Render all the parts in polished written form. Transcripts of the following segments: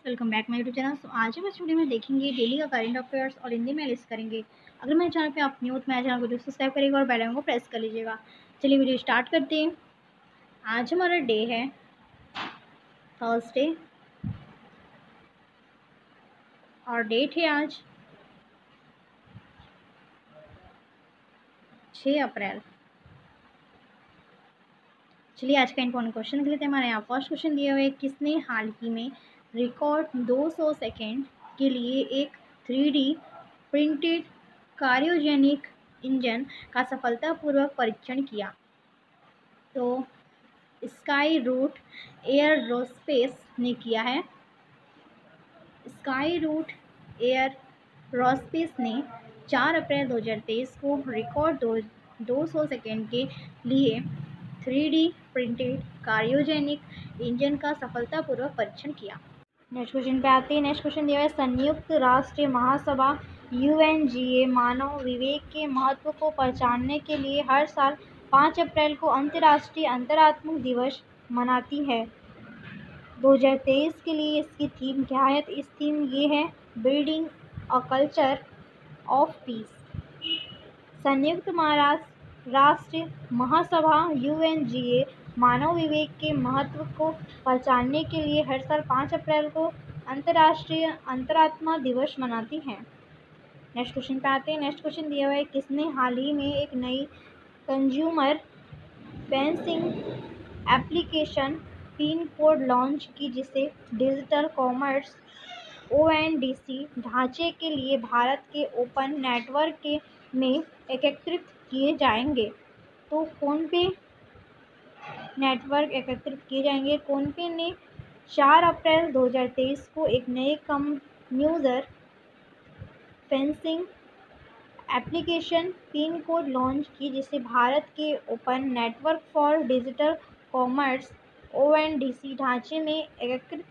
Welcome back my YouTube channel. आज हम इस वीडियो में देखेंगे डेली का करंट अफेयर्स और हिंदी में लिस्ट करेंगे। अगर मेरे चैनल पे आप न्यू हो तो मेरे चैनल को जो सब्सक्राइब करेगा और बेल आइकन को प्रेस कर लीजिएगा। चलिए वीडियो स्टार्ट करते हैं। आज हमारा डे है थर्सडे और डेट है आज 6 अप्रैल। चलिए आज का इंपॉर्टेंट क्वेश्चन देख लेते हैं। हमारे यहाँ फर्स्ट क्वेश्चन दिया हुआ है, किसने हाल ही में रिकॉर्ड 200 सेकेंड के लिए एक 3D प्रिंटेड क्रायोजेनिक इंजन का सफलतापूर्वक परीक्षण किया? तो स्काई रूट एयरोस्पेस ने किया है। स्काई रूट एयरोस्पेस ने 4 अप्रैल 2023 को रिकॉर्ड 200 सेकेंड के लिए 3D प्रिंटेड क्रायोजेनिक इंजन का सफलतापूर्वक परीक्षण किया। नेक्स्ट क्वेश्चन पे आते हैं। नेक्स्ट क्वेश्चन दिया है, संयुक्त राष्ट्र महासभा UNGA मानव विवेक के महत्व को पहचानने के लिए हर साल 5 अप्रैल को अंतर्राष्ट्रीय अंतरात्मा दिवस मनाती है। 2023 के लिए इसकी थीम क्या है? तो इस थीम ये है, building a culture of peace. संयुक्त राष्ट्र महासभा UNGA मानव विवेक के महत्व को पहचानने के लिए हर साल 5 अप्रैल को अंतर्राष्ट्रीय अंतरात्मा दिवस मनाती है। नेक्स्ट क्वेश्चन पे आते हैं। नेक्स्ट क्वेश्चन दिया हुआ है, किसने हाल ही में एक नई consumer fencing application pin code launch की, जिसे डिजिटल कॉमर्स ONDC ढांचे के लिए भारत के ओपन नेटवर्क में एकत्रित किए जाएंगे? तो फोनपे नेटवर्क एकत्रित किए जाएंगे। फोनपे ने 4 अप्रैल 2023 को एक नए consumer fencing application pin code launch की, जिसे भारत के open network for digital commerce ONDC ढांचे में एकत्रित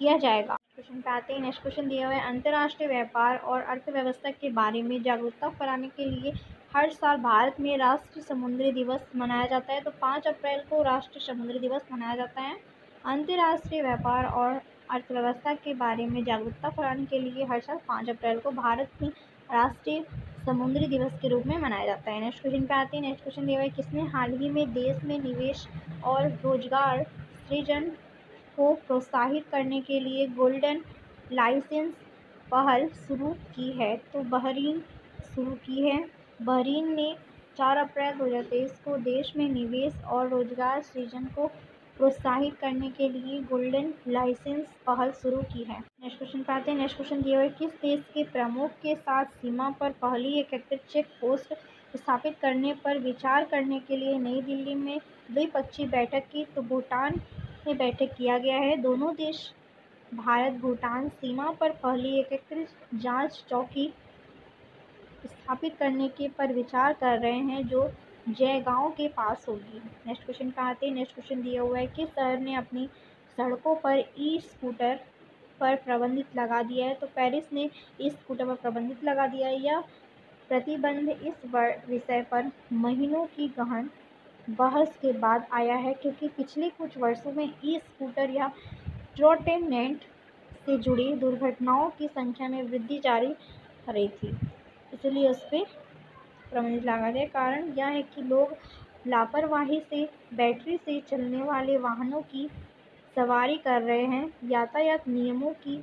किया जाएगा। क्वेश्चन पे आते हैं। नेक्स्ट क्वेश्चन दिया हुआ है, अंतर्राष्ट्रीय व्यापार और अर्थव्यवस्था के बारे में जागरूकता फैलाने के लिए हर साल भारत में राष्ट्रीय समुद्री दिवस मनाया जाता है। तो 5 अप्रैल को राष्ट्रीय समुद्री दिवस मनाया जाता है। अंतर्राष्ट्रीय व्यापार और अर्थव्यवस्था के बारे में जागरूकता फैलाने के लिए हर साल 5 अप्रैल को भारत में राष्ट्रीय समुद्री दिवस के रूप में मनाया जाता है। नेक्स्ट क्वेश्चन पे आते हैं। नेक्स्ट क्वेश्चन दिया हुआ है, किसने हाल ही में देश में निवेश और रोजगार सृजन को प्रोत्साहित करने के लिए गोल्डन लाइसेंस पहल शुरू की है? तो बहरीन शुरू की है। बहरीन ने 4 अप्रैल 2023 को देश में निवेश और रोजगार सृजन को प्रोत्साहित करने के लिए गोल्डन लाइसेंस पहल शुरू की है। नेक्स्ट क्वेश्चन पे आते हैं। नेक्स्ट क्वेश्चन दिया हुआ है, किस देश के प्रमुख के साथ सीमा पर पहली एकीकृत चेक पोस्ट स्थापित करने पर विचार करने के लिए नई दिल्ली में द्विपक्षीय बैठक की? तो भूटान में बैठक किया गया है। दोनों देश भारत भूटान सीमा पर पहली एकीकृत जांच चौकी स्थापित करने के पर विचार कर रहे हैं, जो जयगांव के पास होगी। नेक्स्ट क्वेश्चन पे आते हैं। नेक्स्ट क्वेश्चन दिया हुआ है, किस शहर ने अपनी सड़कों पर ई-स्कूटर पर प्रतिबंध लगा दिया है? तो पेरिस ने ई-स्कूटर पर प्रतिबंध लगा दिया है। यह प्रतिबंध इस विषय पर महीनों की गहन बहस के बाद आया है, क्योंकि पिछले कुछ वर्षों में ई-स्कूटर या ट्रोटिनेंट से जुड़ी दुर्घटनाओं की संख्या में वृद्धि जारी रही थी, इसलिए उस पर प्रतिबंध लगा दिया। कारण यह है कि लोग लापरवाही से बैटरी से चलने वाले वाहनों की सवारी कर रहे हैं, यातायात नियमों की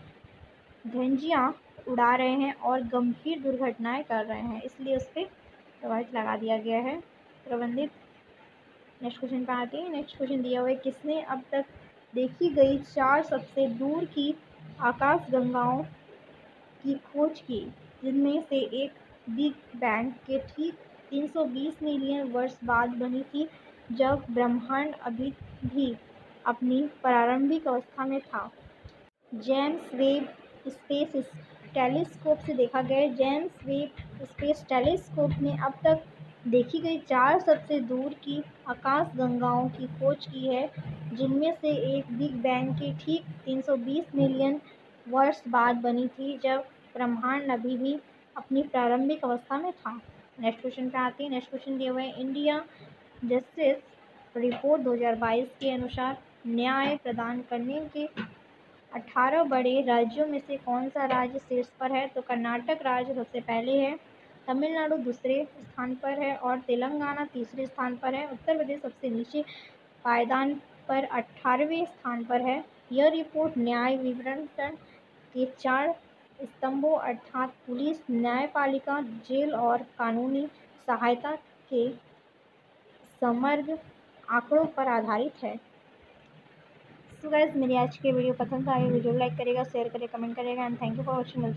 धज्जियां उड़ा रहे हैं और गंभीर दुर्घटनाएं कर रहे हैं, इसलिए उस पर प्रतिबंध लगा दिया गया है। प्रतिबंधित। नेक्स्ट क्वेश्चन पे आते हैं। नेक्स्ट क्वेश्चन दिया हुआ है, किसने अब तक देखी गई 4 सबसे दूर की आकाशगंगाओं की खोज की, जिनमें से एक बिग बैंग के ठीक 320 मिलियन वर्ष बाद बनी थी, जब ब्रह्मांड अभी भी अपनी प्रारंभिक अवस्था में था? जेम्स वेब स्पेस टेलीस्कोप से देखा गया है। जेम्स वेब स्पेस टेलीस्कोप ने अब तक देखी गई 4 सबसे दूर की आकाशगंगाओं की खोज की है, जिनमें से एक बिग बैंग के ठीक 320 मिलियन वर्ष बाद बनी थी, जब ब्रह्मांड अभी भी अपनी प्रारंभिक अवस्था में था। नेक्स्ट क्वेश्चन पे आते हैं। नेक्स्ट क्वेश्चन दिया हुआ है, इंडिया जस्टिस रिपोर्ट 2022 के अनुसार न्याय प्रदान करने के 18 बड़े राज्यों में से कौन सा राज्य शीर्ष पर है? तो कर्नाटक राज्य सबसे पहले है, तमिलनाडु दूसरे स्थान पर है और तेलंगाना तीसरे स्थान पर है। उत्तर प्रदेश सबसे नीचे पायदान पर 18वें स्थान पर है। यह रिपोर्ट न्याय विवरण के 4 स्तंभों अर्थात पुलिस, न्यायपालिका, जेल और कानूनी सहायता के समग्र आंकड़ों पर आधारित है। सो गाइस, मेरी आज की वीडियो पसंद आई, वीडियो लाइक करेगा, शेयर करेगा, कमेंट करेगा and thank you for watching.